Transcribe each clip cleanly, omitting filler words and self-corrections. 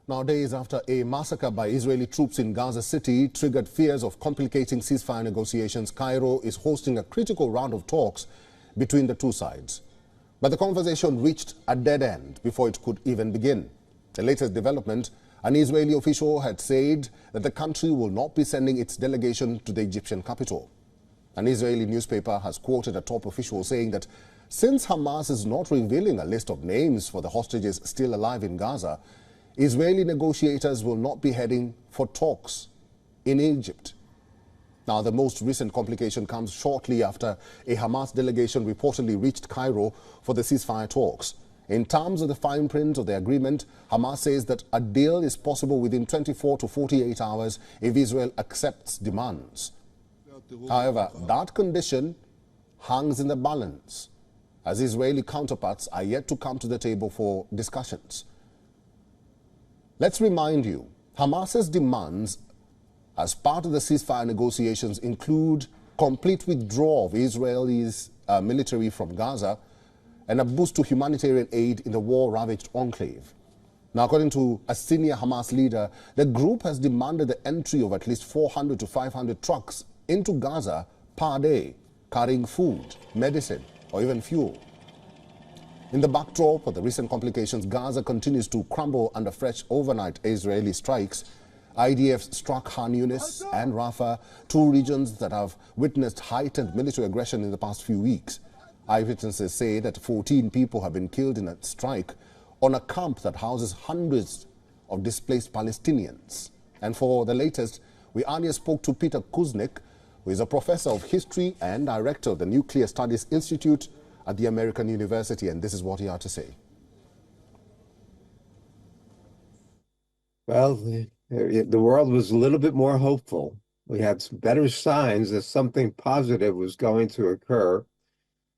Now, days after a massacre by Israeli troops in Gaza City triggered fears of complicating ceasefire negotiations, Cairo is hosting a critical round of talks between the two sides. But the conversation reached a dead end before it could even begin. The latest development, an Israeli official had said that the country will not be sending its delegation to the Egyptian capital. An Israeli newspaper has quoted a top official saying that since Hamas is not revealing a list of names for the hostages still alive in Gaza, Israeli negotiators will not be heading for talks in Egypt. Now, the most recent complication comes shortly after a Hamas delegation reportedly reached Cairo for the ceasefire talks. In terms of the fine print of the agreement, Hamas says that a deal is possible within 24 to 48 hours if Israel accepts demands. However, that condition hangs in the balance, as Israeli counterparts are yet to come to the table for discussions. Let's remind you, Hamas's demands as part of the ceasefire negotiations include complete withdrawal of Israel's military from Gaza and a boost to humanitarian aid in the war-ravaged enclave. Now, according to a senior Hamas leader, the group has demanded the entry of at least 400 to 500 trucks into Gaza per day, carrying food, medicine, or even fuel. In the backdrop of the recent complications, Gaza continues to crumble under fresh overnight Israeli strikes. IDF struck Khan Yunis and Rafah, two regions that have witnessed heightened military aggression in the past few weeks. Eyewitnesses say that 14 people have been killed in a strike on a camp that houses hundreds of displaced Palestinians. And for the latest, we earlier spoke to Peter Kuznick, who is a professor of history and director of the Nuclear Studies Institute at the American University, and this is what he had to say. Well, the world was a little bit more hopeful. We had some better signs that something positive was going to occur,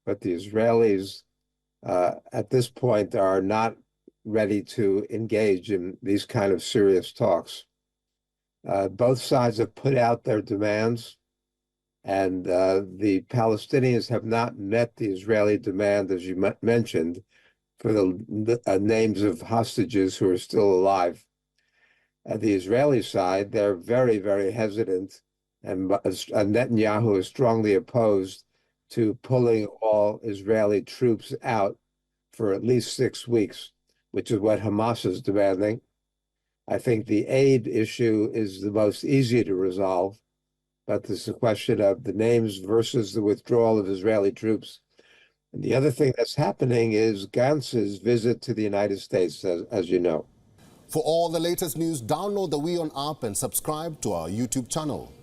but the Israelis at this point are not ready to engage in these kind of serious talks. Both sides have put out their demands, and the Palestinians have not met the Israeli demand, as you mentioned, for the names of hostages who are still alive. At the Israeli side, they're very, very hesitant, and Netanyahu is strongly opposed to pulling all Israeli troops out for at least 6 weeks, which is what Hamas is demanding. I think the aid issue is the most easy to resolve, but this is a question of the names versus the withdrawal of Israeli troops. And the other thing that's happening is Gantz's visit to the United States, as you know. For all the latest news, download the WION app and subscribe to our YouTube channel.